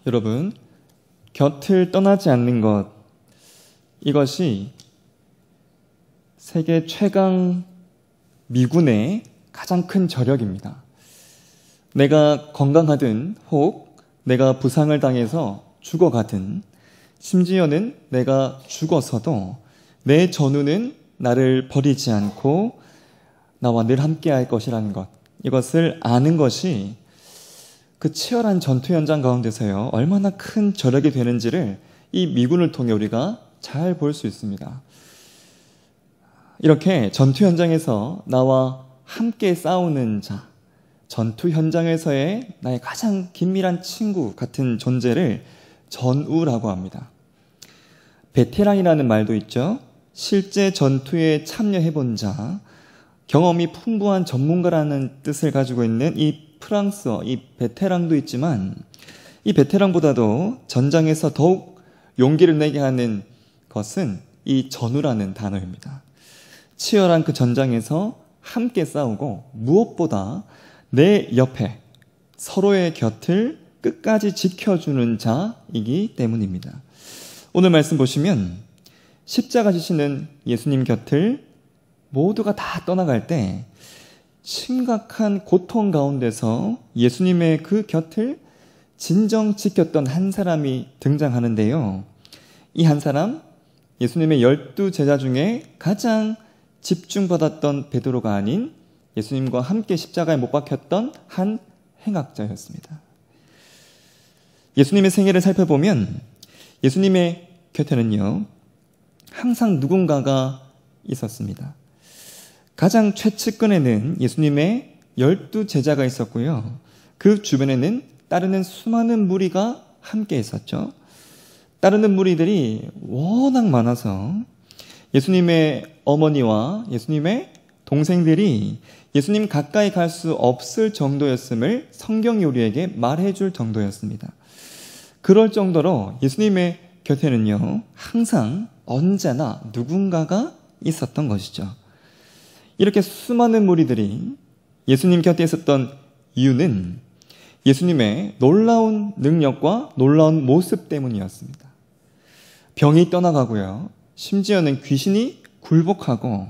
여러분, 곁을 떠나지 않는 것, 이것이 세계 최강 미군의 가장 큰 저력입니다. 내가 건강하든 혹 내가 부상을 당해서 죽어가든, 심지어는 내가 죽어서도 내 전우는 나를 버리지 않고 나와 늘 함께 할 것이라는 것, 이것을 아는 것이 그 치열한 전투 현장 가운데서요, 얼마나 큰 저력이 되는지를 이 미군을 통해 우리가 잘 볼 수 있습니다. 이렇게 전투 현장에서 나와 함께 싸우는 자, 전투 현장에서의 나의 가장 긴밀한 친구 같은 존재를 전우라고 합니다. 베테랑이라는 말도 있죠. 실제 전투에 참여해본 자, 경험이 풍부한 전문가라는 뜻을 가지고 있는 이 프랑스어, 이 베테랑도 있지만, 이 베테랑보다도 전장에서 더욱 용기를 내게 하는 것은 이 전우라는 단어입니다. 치열한 그 전장에서 함께 싸우고 무엇보다 내 옆에 서로의 곁을 끝까지 지켜주는 자이기 때문입니다. 오늘 말씀 보시면 십자가 지시는 예수님 곁을 모두가 다 떠나갈 때 심각한 고통 가운데서 예수님의 그 곁을 진정 지켰던 한 사람이 등장하는데요. 이 한 사람, 예수님의 12 제자 중에 가장 집중받았던 베드로가 아닌 예수님과 함께 십자가에 못 박혔던 한 행악자였습니다. 예수님의 생애를 살펴보면 예수님의 곁에는요, 항상 누군가가 있었습니다. 가장 최측근에는 예수님의 12 제자가 있었고요. 그 주변에는 따르는 수많은 무리가 함께 있었죠. 따르는 무리들이 워낙 많아서 예수님의 어머니와 예수님의 동생들이 예수님 가까이 갈 수 없을 정도였음을 성경이 우리에게 말해줄 정도였습니다. 그럴 정도로 예수님의 곁에는요, 항상 언제나 누군가가 있었던 것이죠. 이렇게 수많은 무리들이 예수님 곁에 있었던 이유는 예수님의 놀라운 능력과 놀라운 모습 때문이었습니다. 병이 떠나가고요, 심지어는 귀신이 굴복하고,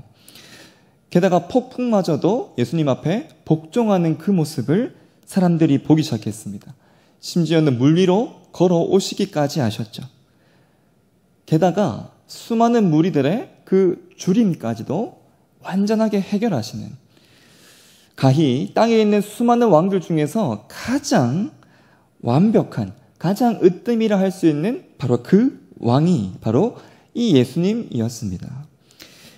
게다가 폭풍마저도 예수님 앞에 복종하는 그 모습을 사람들이 보기 시작했습니다. 심지어는 물 위로 걸어오시기까지 하셨죠. 게다가 수많은 무리들의 그 줄임까지도 완전하게 해결하시는, 가히 땅에 있는 수많은 왕들 중에서 가장 완벽한, 가장 으뜸이라 할 수 있는 바로 그 왕이 바로 이 예수님이었습니다.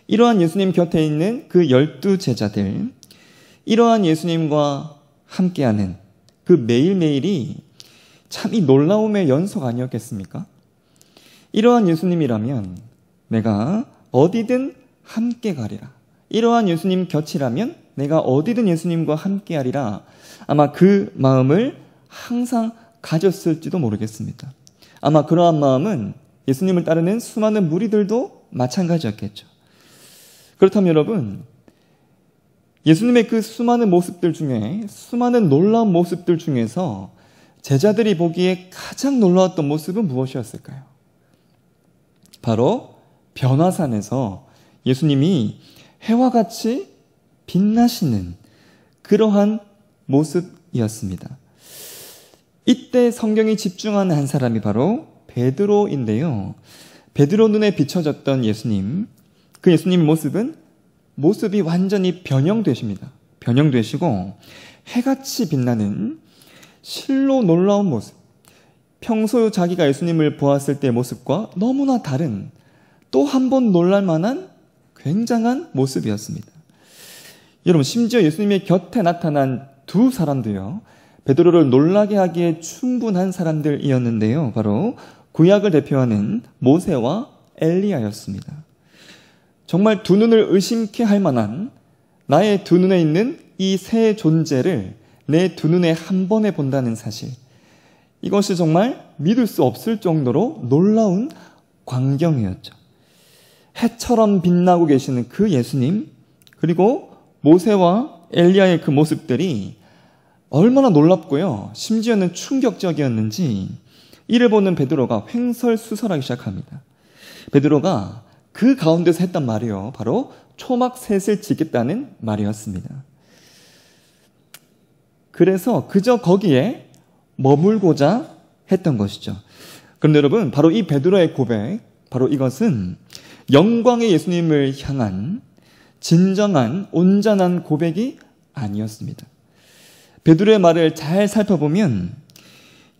이러한 예수님 곁에 있는 그 12 제자들, 이러한 예수님과 함께하는 그 매일매일이 참 이 놀라움의 연속 아니었겠습니까? 이러한 예수님이라면 내가 어디든 함께 가리라. 이러한 예수님 곁이라면 내가 어디든 예수님과 함께 하리라. 아마 그 마음을 항상 가졌을지도 모르겠습니다. 아마 그러한 마음은 예수님을 따르는 수많은 무리들도 마찬가지였겠죠. 그렇다면 여러분, 예수님의 그 수많은 모습들 중에, 수많은 놀라운 모습들 중에서 제자들이 보기에 가장 놀라웠던 모습은 무엇이었을까요? 바로 변화산에서 예수님이 해와 같이 빛나시는 그러한 모습이었습니다. 이때 성경이 집중하는 한 사람이 바로 베드로인데요. 베드로 눈에 비춰졌던 예수님, 그 예수님 모습이 완전히 변형되십니다. 변형되시고 해같이 빛나는 실로 놀라운 모습, 평소 자기가 예수님을 보았을 때의 모습과 너무나 다른, 또 한 번 놀랄 만한 굉장한 모습이었습니다. 여러분, 심지어 예수님의 곁에 나타난 두 사람도요, 베드로를 놀라게 하기에 충분한 사람들이었는데요. 바로 구약을 대표하는 모세와 엘리야였습니다. 정말 두 눈을 의심케 할 만한, 나의 두 눈에 있는 이 세 존재를 내 두 눈에 한 번에 본다는 사실, 이것이 정말 믿을 수 없을 정도로 놀라운 광경이었죠. 해처럼 빛나고 계시는 그 예수님, 그리고 모세와 엘리야의 그 모습들이 얼마나 놀랍고요, 심지어는 충격적이었는지 이를 보는 베드로가 횡설수설하기 시작합니다. 베드로가 그 가운데서 했던 말이요, 바로 초막셋을 지겠다는 말이었습니다. 그래서 그저 거기에 머물고자 했던 것이죠. 그런데 여러분, 바로 이 베드로의 고백, 바로 이것은 영광의 예수님을 향한 진정한 온전한 고백이 아니었습니다. 베드로의 말을 잘 살펴보면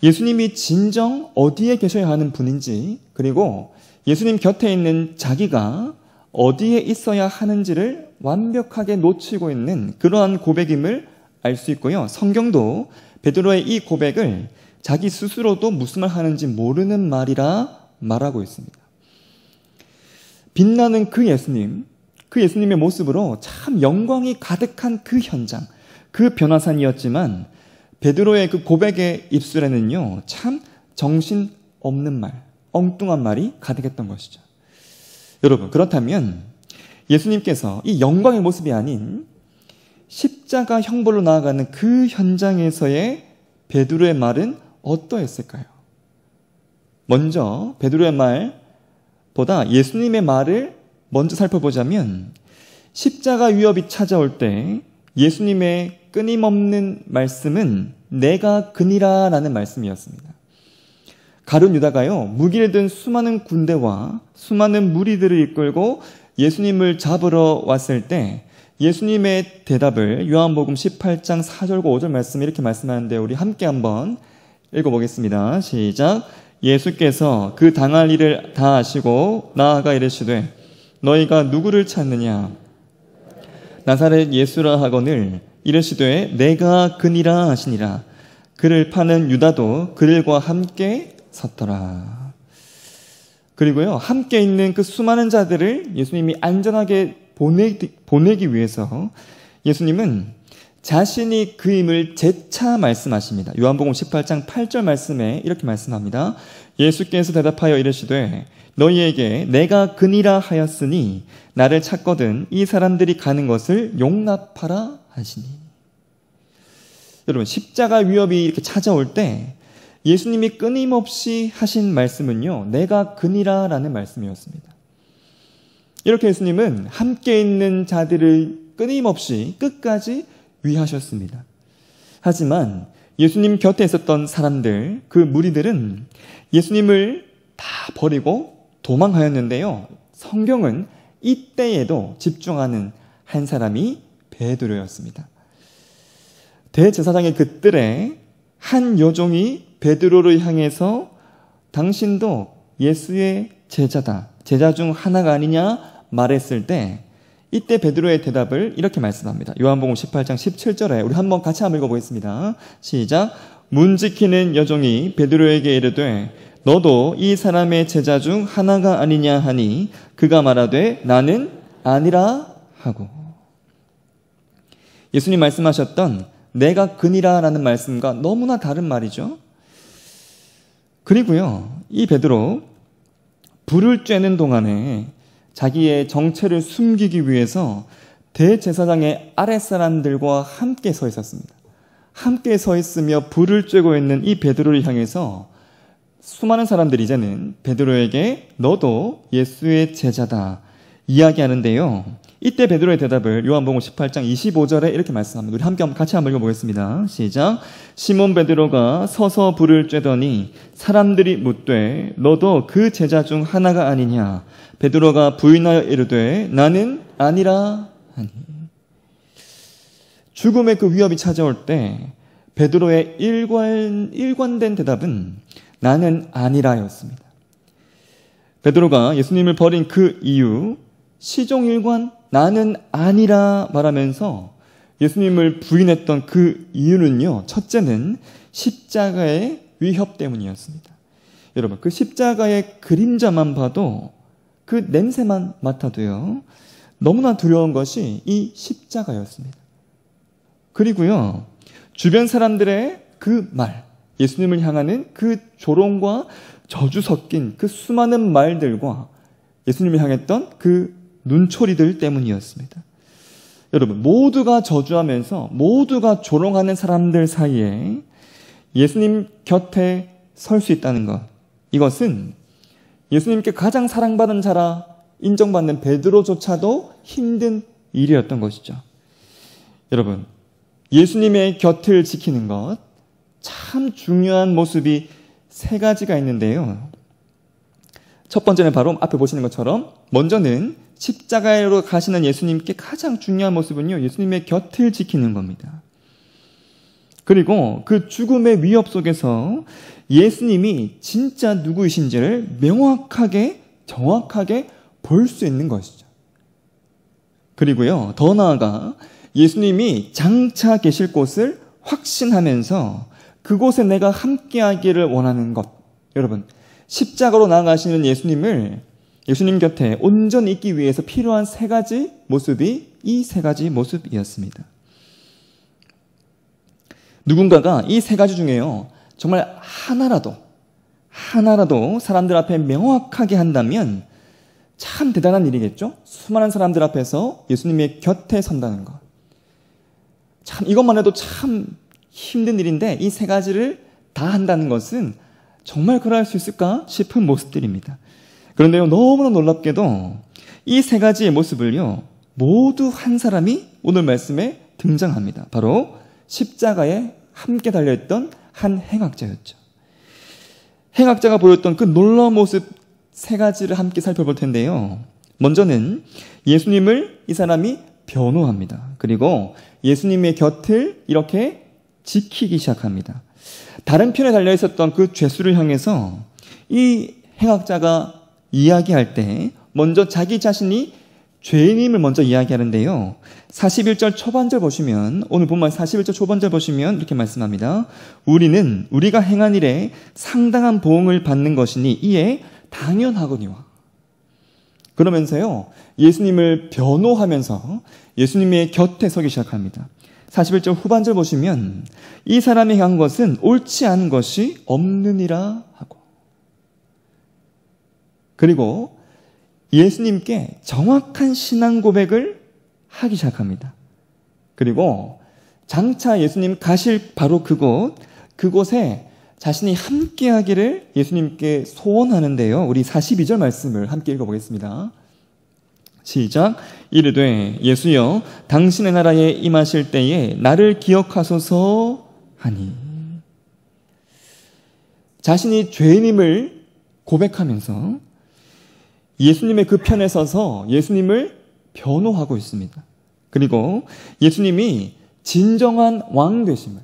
예수님이 진정 어디에 계셔야 하는 분인지, 그리고 예수님 곁에 있는 자기가 어디에 있어야 하는지를 완벽하게 놓치고 있는 그러한 고백임을 알 수 있고요. 성경도 베드로의 이 고백을 자기 스스로도 무슨 말 하는지 모르는 말이라 말하고 있습니다. 빛나는 그 예수님의 모습으로 참 영광이 가득한 그 현장, 그 변화산이었지만 베드로의 그 고백의 입술에는요, 참 정신없는 말, 엉뚱한 말이 가득했던 것이죠. 여러분, 그렇다면 예수님께서 이 영광의 모습이 아닌 십자가 형벌로 나아가는 그 현장에서의 베드로의 말은 어떠했을까요? 먼저 베드로의 말보다 예수님의 말을 먼저 살펴보자면 십자가 위협이 찾아올 때 예수님의 끊임없는 말씀은 내가 그니라 라는 말씀이었습니다. 가룟 유다가요, 무기를 든 수많은 군대와 수많은 무리들을 이끌고 예수님을 잡으러 왔을 때 예수님의 대답을 요한복음 18장 4절과 5절 말씀 이렇게 말씀하는데 우리 함께 한번 읽어보겠습니다. 시작. 예수께서 그 당할 일을 다 아시고 나아가 이르시되 너희가 누구를 찾느냐? 나사렛 예수라 하거늘 이르시되 내가 그니라 하시니라. 그를 파는 유다도 그들과 함께 섰더라. 그리고요, 함께 있는 그 수많은 자들을 예수님이 안전하게 보내기 위해서 예수님은 자신이 그임을 재차 말씀하십니다. 요한복음 18장 8절 말씀에 이렇게 말씀합니다. 예수께서 대답하여 이르시되 너희에게 내가 그니라 하였으니 나를 찾거든 이 사람들이 가는 것을 용납하라 하시니. 여러분, 십자가 위협이 이렇게 찾아올 때 예수님이 끊임없이 하신 말씀은요, 내가 그니라 라는 말씀이었습니다. 이렇게 예수님은 함께 있는 자들을 끊임없이 끝까지 위하셨습니다. 하지만 예수님 곁에 있었던 사람들, 그 무리들은 예수님을 다 버리고 도망하였는데요. 성경은 이때에도 집중하는 한 사람이 베드로였습니다. 대제사장의 그 뜰에 한 여종이 베드로를 향해서 당신도 예수의 제자다, 제자 중 하나가 아니냐 말했을 때 이때 베드로의 대답을 이렇게 말씀합니다. 요한복음 18장 17절에 우리 한번 같이 한번 읽어보겠습니다. 시작. 문 지키는 여종이 베드로에게 이르되 너도 이 사람의 제자 중 하나가 아니냐 하니 그가 말하되 나는 아니라 하고. 예수님 말씀하셨던 내가 그니라 라는 말씀과 너무나 다른 말이죠. 그리고요, 이 베드로 불을 쬐는 동안에 자기의 정체를 숨기기 위해서 대제사장의 아랫사람들과 함께 서 있었습니다. 함께 서 있으며 불을 쬐고 있는 이 베드로를 향해서 수많은 사람들이 이제는 베드로에게 너도 예수의 제자다 이야기하는데요. 이때 베드로의 대답을 요한복음 18장 25절에 이렇게 말씀합니다. 우리 함께 같이 한번 읽어보겠습니다. 시작. 시몬 베드로가 서서 불을 쬐더니 사람들이 묻되 너도 그 제자 중 하나가 아니냐? 베드로가 부인하여 이르되 나는 아니라 하니. 죽음의 그 위협이 찾아올 때 베드로의 일관된 대답은 나는 아니라였습니다. 베드로가 예수님을 버린 그 이유, 시종일관 나는 아니라 말하면서 예수님을 부인했던 그 이유는요, 첫째는 십자가의 위협 때문이었습니다. 여러분, 그 십자가의 그림자만 봐도 그 냄새만 맡아도요, 너무나 두려운 것이 이 십자가였습니다. 그리고요, 주변 사람들의 그 말, 예수님을 향하는 그 조롱과 저주 섞인 그 수많은 말들과 예수님을 향했던 그 눈초리들 때문이었습니다. 여러분, 모두가 저주하면서 모두가 조롱하는 사람들 사이에 예수님 곁에 설 수 있다는 것. 이것은 예수님께 가장 사랑받은 자라 인정받는 베드로조차도 힘든 일이었던 것이죠. 여러분, 예수님의 곁을 지키는 것, 참 중요한 모습이 세 가지가 있는데요. 첫 번째는 바로 앞에 보시는 것처럼 먼저는 십자가로 가시는 예수님께 가장 중요한 모습은요, 예수님의 곁을 지키는 겁니다. 그리고 그 죽음의 위협 속에서 예수님이 진짜 누구이신지를 명확하게, 정확하게 볼 수 있는 것이죠. 그리고요, 더 나아가 예수님이 장차 계실 곳을 확신하면서 그곳에 내가 함께하기를 원하는 것. 여러분, 십자가로 나아가시는 예수님 곁에 온전히 있기 위해서 필요한 세 가지 모습이 이 세 가지 모습이었습니다. 누군가가 이 세 가지 중에요, 정말 하나라도 사람들 앞에 명확하게 한다면 참 대단한 일이겠죠? 수많은 사람들 앞에서 예수님의 곁에 선다는 것. 참 이것만 해도 참 힘든 일인데 이 세 가지를 다 한다는 것은 정말 그럴 수 있을까 싶은 모습들입니다. 그런데요, 너무나 놀랍게도 이 세 가지의 모습을요, 모두 한 사람이 오늘 말씀에 등장합니다. 바로 십자가에 함께 달려있던 한 행악자였죠. 행악자가 보였던 그 놀라운 모습 세 가지를 함께 살펴볼 텐데요. 먼저는 예수님을 이 사람이 변호합니다. 그리고 예수님의 곁을 이렇게 지키기 시작합니다. 다른 편에 달려있었던 그 죄수를 향해서 이 행악자가 이야기할 때 먼저 자기 자신이 죄인임을 먼저 이야기하는데요. 41절 초반절 보시면, 오늘 본문 41절 초반절 보시면 이렇게 말씀합니다. 우리가 행한 일에 상당한 보응을 받는 것이니 이에 당연하거니와. 그러면서요, 예수님을 변호하면서 예수님의 곁에 서기 시작합니다. 41절 후반절 보시면 이 사람이 한 것은 옳지 않은 것이 없느니라 하고, 그리고 예수님께 정확한 신앙 고백을 하기 시작합니다. 그리고 장차 예수님 가실 바로 그곳에 자신이 함께하기를 예수님께 소원하는데요. 우리 42절 말씀을 함께 읽어보겠습니다. 시작. 이르되 예수여 당신의 나라에 임하실 때에 나를 기억하소서 하니. 자신이 죄인임을 고백하면서 예수님의 그 편에 서서 예수님을 변호하고 있습니다. 그리고 예수님이 진정한 왕 되심을,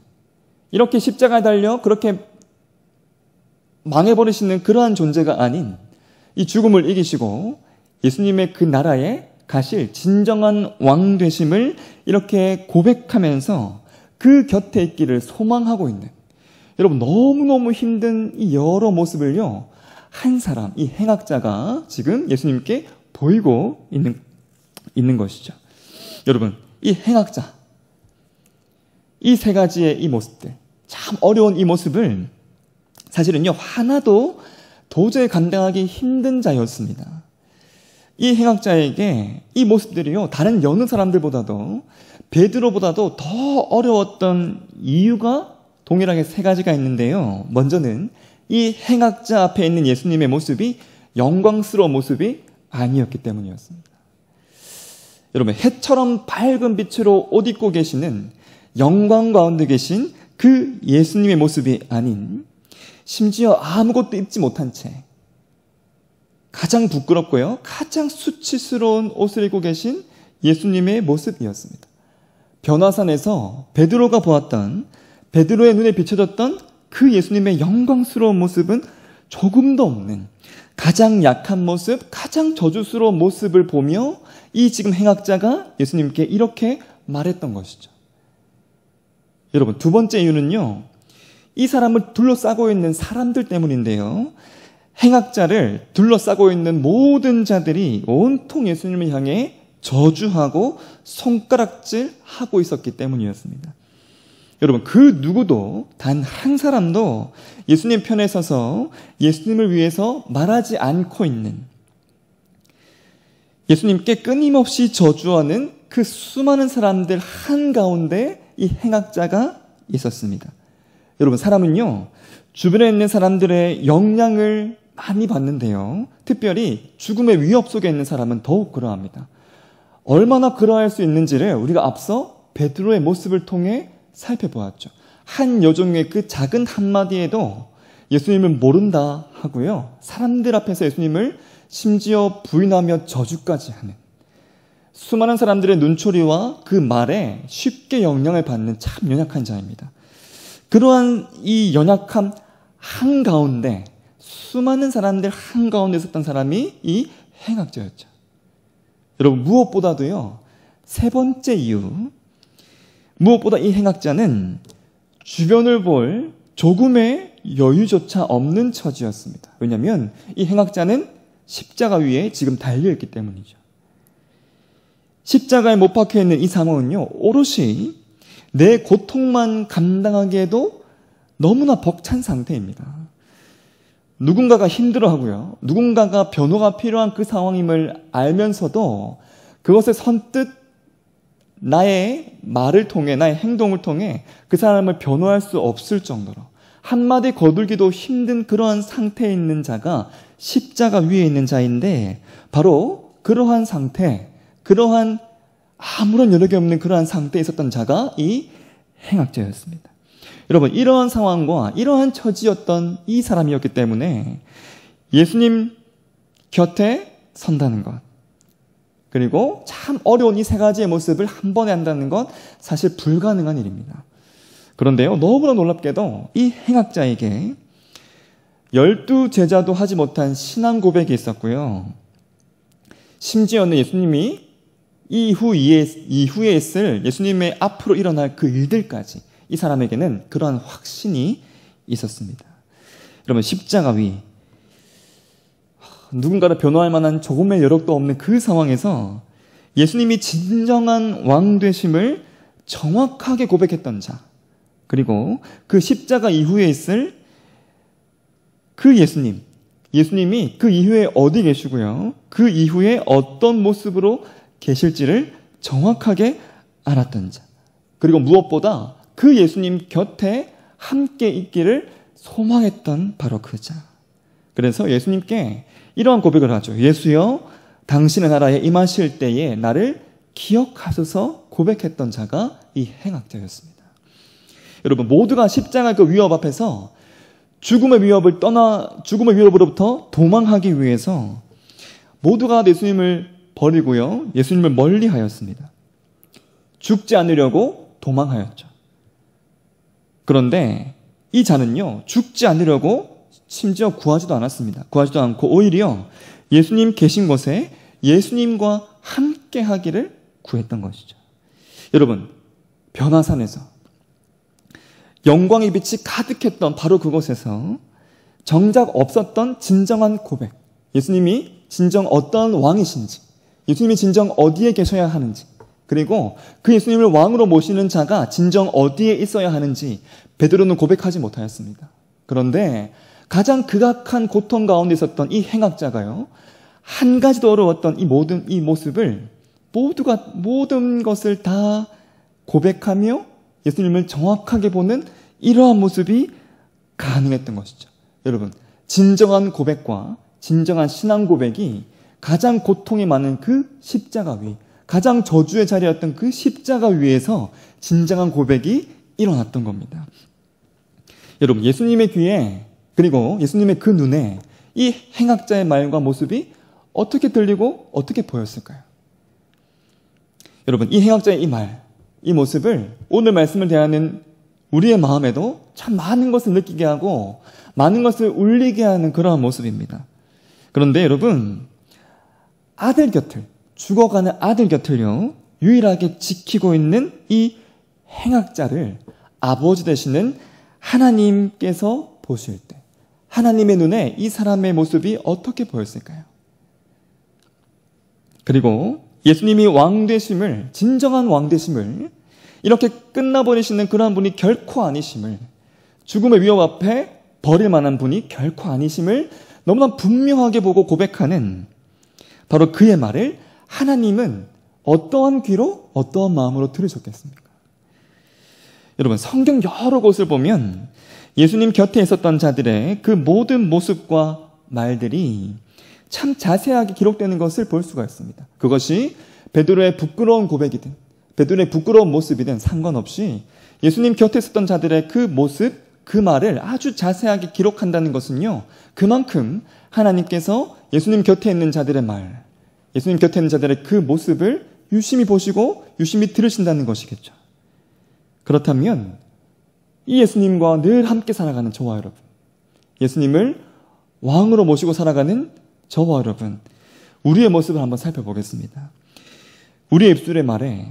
이렇게 십자가에 달려 그렇게 망해버리시는 그러한 존재가 아닌 이 죽음을 이기시고 예수님의 그 나라에 가실 진정한 왕 되심을 이렇게 고백하면서 그 곁에 있기를 소망하고 있는, 여러분 너무너무 힘든 이 여러 모습을요, 한 사람, 이 행악자가 지금 예수님께 보이고 있는 것이죠. 여러분, 이 행악자, 이 세 가지의 이 모습들, 참 어려운 이 모습을 사실은요, 하나도 도저히 감당하기 힘든 자였습니다. 이 행악자에게 이 모습들이요, 다른 여느 사람들보다도, 베드로보다도 더 어려웠던 이유가 동일하게 세 가지가 있는데요. 먼저는 이 행악자 앞에 있는 예수님의 모습이 영광스러운 모습이 아니었기 때문이었습니다. 여러분, 해처럼 밝은 빛으로 옷 입고 계시는 영광 가운데 계신 그 예수님의 모습이 아닌, 심지어 아무것도 입지 못한 채 가장 부끄럽고요, 가장 수치스러운 옷을 입고 계신 예수님의 모습이었습니다. 변화산에서 베드로가 보았던, 베드로의 눈에 비춰졌던 그 예수님의 영광스러운 모습은 조금도 없는 가장 약한 모습, 가장 저주스러운 모습을 보며 이 지금 행악자가 예수님께 이렇게 말했던 것이죠. 여러분, 두 번째 이유는요, 이 사람을 둘러싸고 있는 사람들 때문인데요. 행악자를 둘러싸고 있는 모든 자들이 온통 예수님을 향해 저주하고 손가락질하고 있었기 때문이었습니다. 여러분, 그 누구도, 단 한 사람도 예수님 편에 서서 예수님을 위해서 말하지 않고 있는, 예수님께 끊임없이 저주하는 그 수많은 사람들 한가운데 이 행악자가 있었습니다. 여러분, 사람은요, 주변에 있는 사람들의 영향을 많이 받는데요. 특별히 죽음의 위협 속에 있는 사람은 더욱 그러합니다. 얼마나 그러할 수 있는지를 우리가 앞서 베드로의 모습을 통해 살펴보았죠. 한 여종의 그 작은 한마디에도 예수님을 모른다 하고요. 사람들 앞에서 예수님을 심지어 부인하며 저주까지 하는, 수많은 사람들의 눈초리와 그 말에 쉽게 영향을 받는 참 연약한 자입니다. 그러한 이 연약함 한가운데, 수많은 사람들 한가운데 있었던 사람이 이 행악자였죠. 여러분, 무엇보다도요, 세 번째 이유, 무엇보다 이 행악자는 주변을 볼 조금의 여유조차 없는 처지였습니다. 왜냐하면 이 행악자는 십자가 위에 지금 달려있기 때문이죠. 십자가에 못 박혀 있는 이 상황은요, 오롯이 내 고통만 감당하기에도 너무나 벅찬 상태입니다. 누군가가 힘들어하고요, 누군가가 변호가 필요한 그 상황임을 알면서도 그것을 선뜻 나의 말을 통해, 나의 행동을 통해 그 사람을 변호할 수 없을 정도로 한마디 거들기도 힘든 그러한 상태에 있는 자가 십자가 위에 있는 자인데, 바로 그러한 상태, 그러한 아무런 여력이 없는 그러한 상태에 있었던 자가 이 행악자였습니다. 여러분, 이러한 상황과 이러한 처지였던 이 사람이었기 때문에 예수님 곁에 선다는 것, 그리고 참 어려운 이 세 가지의 모습을 한 번에 한다는 것, 사실 불가능한 일입니다. 그런데요, 너무나 놀랍게도 이 행악자에게 12제자도 하지 못한 신앙 고백이 있었고요. 심지어는 예수님이 이후에 있을 예수님의 앞으로 일어날 그 일들까지 이 사람에게는 그러한 확신이 있었습니다. 여러분, 십자가 위, 누군가를 변호할 만한 조금의 여력도 없는 그 상황에서 예수님이 진정한 왕 되심을 정확하게 고백했던 자, 그리고 그 십자가 이후에 있을 그 예수님이 그 이후에 어디 계시고요, 그 이후에 어떤 모습으로 계실지를 정확하게 알았던 자, 그리고 무엇보다 그 예수님 곁에 함께 있기를 소망했던 바로 그 자. 그래서 예수님께 이러한 고백을 하죠. 예수여, 당신의 나라에 임하실 때에 나를 기억하소서 고백했던 자가 이 행악자였습니다. 여러분, 모두가 십자가 그 위협 앞에서 죽음의 위협으로부터 도망하기 위해서 모두가 예수님을 버리고요, 예수님을 멀리하였습니다. 죽지 않으려고 도망하였죠. 그런데 이 자는요, 죽지 않으려고 심지어 구하지도 않았습니다. 구하지도 않고 오히려 예수님 계신 곳에 예수님과 함께 하기를 구했던 것이죠. 여러분, 변화산에서 영광의 빛이 가득했던 바로 그곳에서 정작 없었던 진정한 고백, 예수님이 진정 어떤 왕이신지, 예수님이 진정 어디에 계셔야 하는지, 그리고 그 예수님을 왕으로 모시는 자가 진정 어디에 있어야 하는지 베드로는 고백하지 못하였습니다. 그런데 가장 극악한 고통 가운데 있었던 이 행악자가요, 한 가지도 어려웠던 이 모습을 모든 것을 다 고백하며 예수님을 정확하게 보는 이러한 모습이 가능했던 것이죠. 여러분, 진정한 고백과 진정한 신앙 고백이 가장 고통이 많은 그 십자가 위, 가장 저주의 자리였던 그 십자가 위에서 진정한 고백이 일어났던 겁니다. 여러분, 예수님의 귀에, 그리고 예수님의 그 눈에 이 행악자의 말과 모습이 어떻게 들리고 어떻게 보였을까요? 여러분, 이 행악자의 이 말, 이 모습을 오늘 말씀을 대하는 우리의 마음에도 참 많은 것을 느끼게 하고 많은 것을 울리게 하는 그러한 모습입니다. 그런데 여러분, 죽어가는 아들 곁을요, 유일하게 지키고 있는 이 행악자를 아버지 되시는 하나님께서 보실 때 하나님의 눈에 이 사람의 모습이 어떻게 보였을까요? 그리고 예수님이 왕되심을, 진정한 왕되심을 이렇게 끝나버리시는 그러한 분이 결코 아니심을, 죽음의 위협 앞에 버릴 만한 분이 결코 아니심을 너무나 분명하게 보고 고백하는 바로 그의 말을 하나님은 어떠한 귀로, 어떠한 마음으로 들으셨겠습니까? 여러분, 성경 여러 곳을 보면 예수님 곁에 있었던 자들의 그 모든 모습과 말들이 참 자세하게 기록되는 것을 볼 수가 있습니다. 그것이 베드로의 부끄러운 고백이든 베드로의 부끄러운 모습이든 상관없이 예수님 곁에 있었던 자들의 그 모습, 그 말을 아주 자세하게 기록한다는 것은요, 그만큼 하나님께서 예수님 곁에 있는 자들의 말, 예수님 곁에 있는 자들의 그 모습을 유심히 보시고 유심히 들으신다는 것이겠죠. 그렇다면 이 예수님과 늘 함께 살아가는 저와 여러분, 예수님을 왕으로 모시고 살아가는 저와 여러분, 우리의 모습을 한번 살펴보겠습니다. 우리의 입술의 말에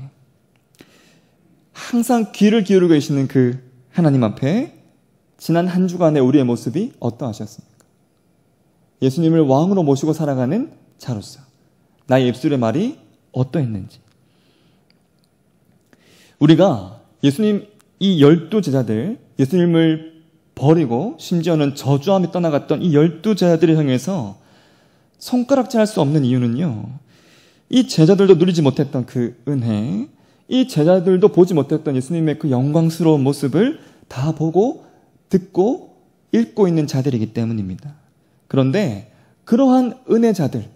항상 귀를 기울이고 계시는 그 하나님 앞에 지난 한 주간의 우리의 모습이 어떠하셨습니까? 예수님을 왕으로 모시고 살아가는 자로서 나의 입술의 말이 어떠했는지, 우리가 예수님, 이 12제자들, 예수님을 버리고 심지어는 저주하며 떠나갔던 이 12제자들을 향해서 손가락질할 수 없는 이유는요, 이 제자들도 누리지 못했던 그 은혜, 이 제자들도 보지 못했던 예수님의 그 영광스러운 모습을 다 보고 듣고 읽고 있는 자들이기 때문입니다. 그런데 그러한 은혜자들,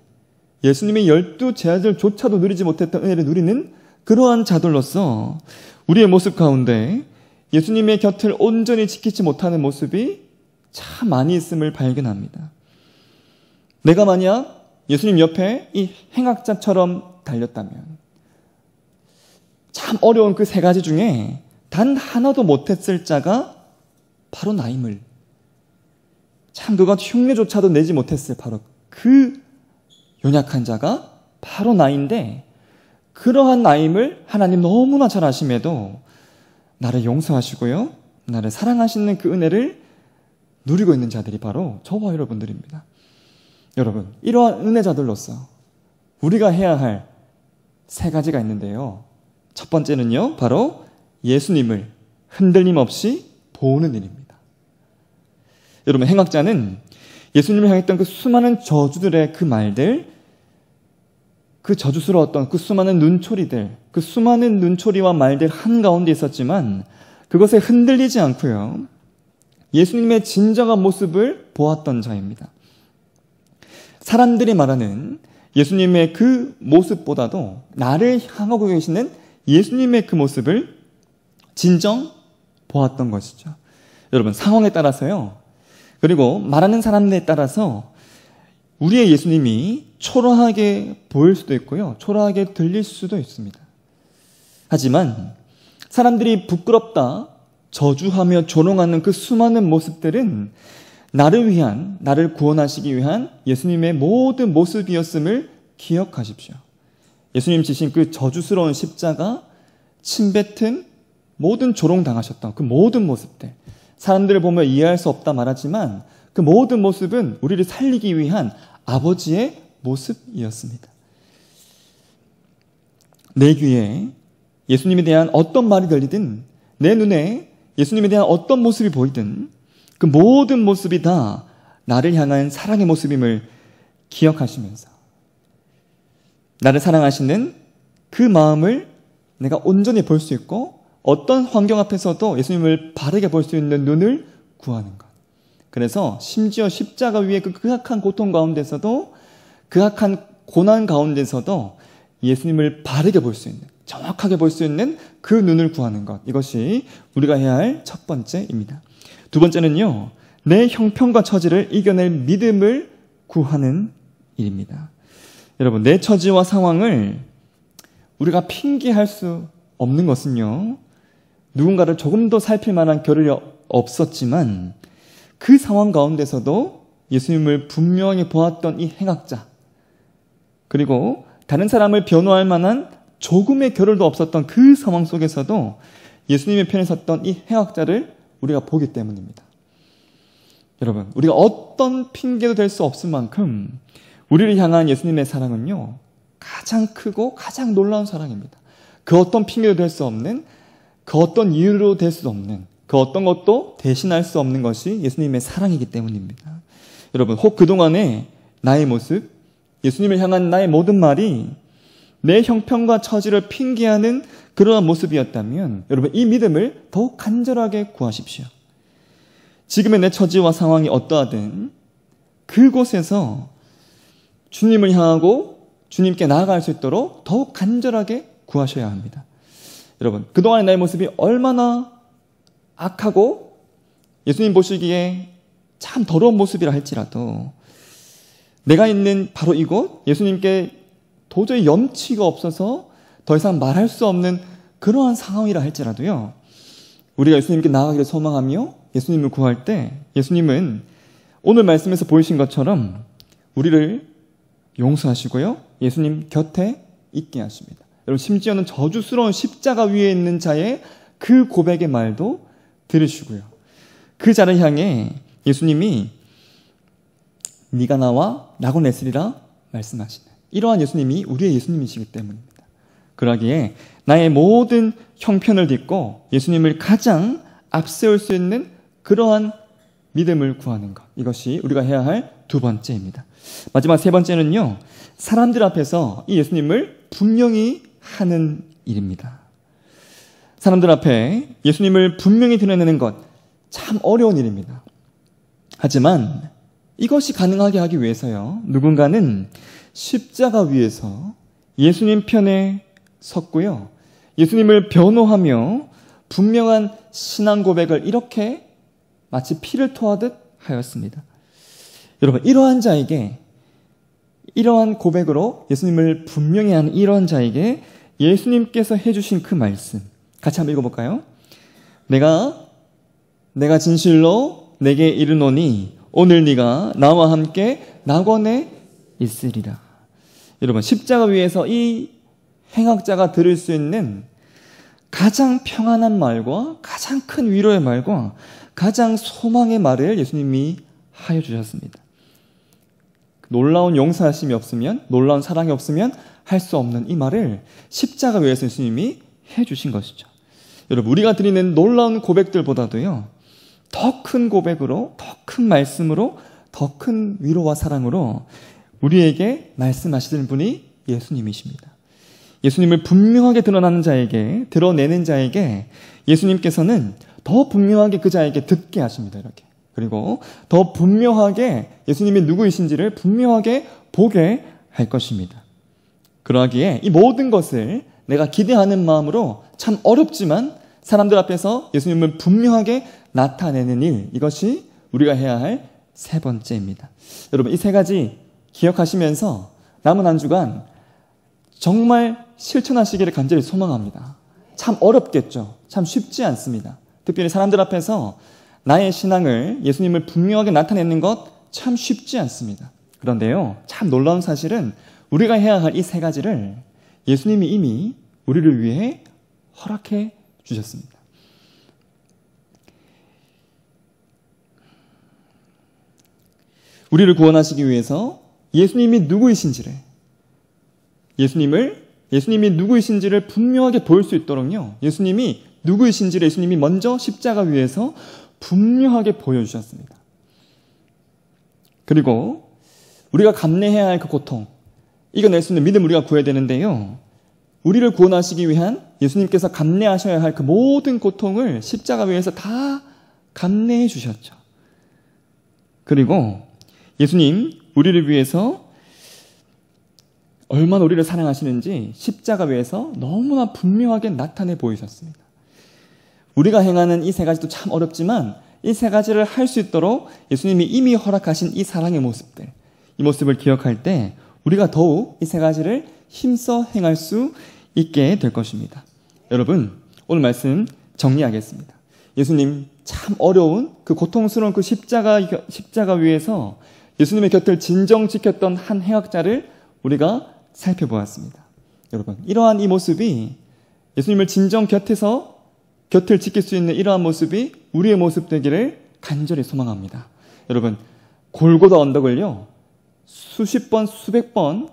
예수님의 12제자들조차도 누리지 못했던 은혜를 누리는 그러한 자들로서 우리의 모습 가운데 예수님의 곁을 온전히 지키지 못하는 모습이 참 많이 있음을 발견합니다. 내가 만약 예수님 옆에 이 행악자처럼 달렸다면 참 어려운 그 세 가지 중에 단 하나도 못했을 자가 바로 나임을, 참 그것 흉내조차도 내지 못했을 바로 그 연약한 자가 바로 나인데, 그러한 나임을 하나님 너무나 잘 아심에도 나를 용서하시고요, 나를 사랑하시는 그 은혜를 누리고 있는 자들이 바로 저와 여러분들입니다. 여러분, 이러한 은혜자들로서 우리가 해야 할 세 가지가 있는데요. 첫 번째는요, 바로 예수님을 흔들림 없이 보는 일입니다. 여러분, 행악자는 예수님을 향했던 그 수많은 저주들의 그 말들, 그 저주스러웠던 그 수많은 눈초리들, 그 수많은 눈초리와 말들 한가운데 있었지만 그것에 흔들리지 않고요, 예수님의 진정한 모습을 보았던 자입니다. 사람들이 말하는 예수님의 그 모습보다도 나를 향하고 계시는 예수님의 그 모습을 진정 보았던 것이죠. 여러분, 상황에 따라서요, 그리고 말하는 사람들에 따라서 우리의 예수님이 초라하게 보일 수도 있고요, 초라하게 들릴 수도 있습니다. 하지만 사람들이 부끄럽다, 저주하며 조롱하는 그 수많은 모습들은 나를 위한, 나를 구원하시기 위한 예수님의 모든 모습이었음을 기억하십시오. 예수님 지신 그 저주스러운 십자가, 침뱉은 모든 조롱당하셨던 그 모든 모습들, 사람들을 보며 이해할 수 없다 말하지만 그 모든 모습은 우리를 살리기 위한 아버지의 모습이었습니다. 내 귀에 예수님에 대한 어떤 말이 들리든, 내 눈에 예수님에 대한 어떤 모습이 보이든 그 모든 모습이 다 나를 향한 사랑의 모습임을 기억하시면서 나를 사랑하시는 그 마음을 내가 온전히 볼 수 있고 어떤 환경 앞에서도 예수님을 바르게 볼 수 있는 눈을 구하는 것. 그래서 심지어 십자가 위에 그 극악한 고통 가운데서도, 극악한 고난 가운데서도 예수님을 바르게 볼 수 있는, 정확하게 볼 수 있는 그 눈을 구하는 것. 이것이 우리가 해야 할 첫 번째입니다. 두 번째는요, 내 형편과 처지를 이겨낼 믿음을 구하는 일입니다. 여러분, 내 처지와 상황을 우리가 핑계할 수 없는 것은요, 누군가를 조금 더 살필 만한 겨를이 없었지만 그 상황 가운데서도 예수님을 분명히 보았던 이 행악자, 그리고 다른 사람을 변호할 만한 조금의 겨를도 없었던 그 상황 속에서도 예수님의 편에 섰던 이 행악자를 우리가 보기 때문입니다. 여러분, 우리가 어떤 핑계도 될 수 없을 만큼 우리를 향한 예수님의 사랑은요, 가장 크고 가장 놀라운 사랑입니다. 그 어떤 핑계도 될 수 없는, 그 어떤 이유로 될 수 없는, 그 어떤 것도 대신할 수 없는 것이 예수님의 사랑이기 때문입니다. 여러분, 혹 그동안의 나의 모습, 예수님을 향한 나의 모든 말이 내 형편과 처지를 핑계하는 그러한 모습이었다면 여러분 이 믿음을 더욱 간절하게 구하십시오. 지금의 내 처지와 상황이 어떠하든 그곳에서 주님을 향하고 주님께 나아갈 수 있도록 더욱 간절하게 구하셔야 합니다. 여러분, 그동안의 나의 모습이 얼마나 악하고 예수님 보시기에 참 더러운 모습이라 할지라도 내가 있는 바로 이곳, 예수님께 도저히 염치가 없어서 더 이상 말할 수 없는 그러한 상황이라 할지라도요, 우리가 예수님께 나아가기를 소망하며 예수님을 구할 때 예수님은 오늘 말씀에서 보이신 것처럼 우리를 용서하시고요, 예수님 곁에 있게 하십니다. 여러분, 심지어는 저주스러운 십자가 위에 있는 자의 그 고백의 말도 들으시고요, 그 자를 향해 예수님이 네가 나와 낙원 내쓰리라 말씀하시는 이러한 예수님이 우리의 예수님이시기 때문입니다. 그러기에 나의 모든 형편을 딛고 예수님을 가장 앞세울 수 있는 그러한 믿음을 구하는 것, 이것이 우리가 해야 할 두 번째입니다. 마지막 세 번째는요, 사람들 앞에서 이 예수님을 분명히 하는 일입니다. 사람들 앞에 예수님을 분명히 드러내는 것 참 어려운 일입니다. 하지만 이것이 가능하게 하기 위해서요, 누군가는 십자가 위에서 예수님 편에 섰고요, 예수님을 변호하며 분명한 신앙 고백을 이렇게 마치 피를 토하듯 하였습니다. 여러분, 이러한 자에게, 이러한 고백으로 예수님을 분명히 하는 이러한 자에게 예수님께서 해주신 그 말씀 같이 한번 읽어볼까요? 내가 진실로 내게 이르노니 오늘 네가 나와 함께 낙원에 있으리라. 여러분, 십자가 위에서 이 행악자가 들을 수 있는 가장 평안한 말과 가장 큰 위로의 말과 가장 소망의 말을 예수님이 하여 주셨습니다. 놀라운 용서하심이 없으면, 놀라운 사랑이 없으면 할 수 없는 이 말을 십자가 위에서 예수님이 해 주신 것이죠. 여러분, 우리가 드리는 놀라운 고백들보다도요, 더 큰 고백으로, 더 큰 말씀으로, 더 큰 위로와 사랑으로 우리에게 말씀하시는 분이 예수님이십니다. 예수님을 분명하게 드러내는 자에게 예수님께서는 더 분명하게 그 자에게 듣게 하십니다. 이렇게. 그리고 더 분명하게 예수님이 누구이신지를 분명하게 보게 할 것입니다. 그러하기에 이 모든 것을 내가 기대하는 마음으로 참 어렵지만 사람들 앞에서 예수님을 분명하게 나타내는 일, 이것이 우리가 해야 할 세 번째입니다. 여러분, 이 세 가지 기억하시면서 남은 한 주간 정말 실천하시기를 간절히 소망합니다. 참 어렵겠죠. 참 쉽지 않습니다. 특별히 사람들 앞에서 나의 신앙을, 예수님을 분명하게 나타내는 것 참 쉽지 않습니다. 그런데요, 참 놀라운 사실은 우리가 해야 할 이 세 가지를 예수님이 이미 우리를 위해 허락해 주셨습니다. 우리를 구원하시기 위해서 예수님이 누구이신지를, 예수님이 누구이신지를 분명하게 볼 수 있도록요, 예수님이 누구이신지를 예수님이 먼저 십자가 위에서 분명하게 보여주셨습니다. 그리고 우리가 감내해야 할 그 고통, 이겨낼 수 있는 믿음 우리가 구해야 되는데요, 우리를 구원하시기 위한 예수님께서 감내하셔야 할 그 모든 고통을 십자가 위에서 다 감내해 주셨죠. 그리고 예수님, 우리를 위해서 얼마나 우리를 사랑하시는지 십자가 위에서 너무나 분명하게 나타내 보이셨습니다. 우리가 행하는 이 세 가지도 참 어렵지만 이 세 가지를 할 수 있도록 예수님이 이미 허락하신 이 사랑의 모습들, 이 모습을 기억할 때 우리가 더욱 이 세 가지를 힘써 행할 수 있게 될 것입니다. 여러분, 오늘 말씀 정리하겠습니다. 예수님 참 어려운 그 고통스러운 그 십자가 위에서 예수님의 곁을 진정 지켰던 한 행악자를 우리가 살펴보았습니다. 여러분, 이러한 이 모습이 예수님을 진정 곁을 지킬 수 있는 이러한 모습이 우리의 모습 되기를 간절히 소망합니다. 여러분, 골고다 언덕을요, 수십 번, 수백 번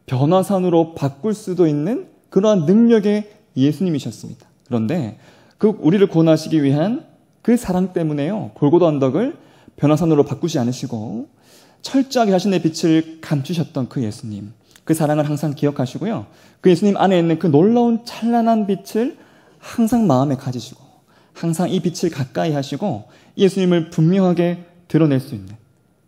변화산으로 바꿀 수도 있는 그러한 능력의 예수님이셨습니다. 그런데 그 우리를 구원하시기 위한 그 사랑 때문에요, 골고다 언덕을 변화산으로 바꾸지 않으시고 철저하게 자신의 빛을 감추셨던 그 예수님, 그 사랑을 항상 기억하시고요. 그 예수님 안에 있는 그 놀라운 찬란한 빛을 항상 마음에 가지시고 항상 이 빛을 가까이 하시고 예수님을 분명하게 드러낼 수 있는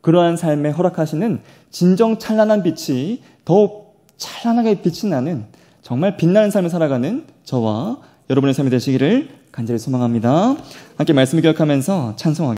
그러한 삶에 허락하시는 진정 찬란한 빛이 더욱 찬란하게 빛이 나는 정말 빛나는 삶을 살아가는 저와 여러분의 삶이 되시기를 간절히 소망합니다. 함께 말씀을 기억하면서 찬송하겠습니다.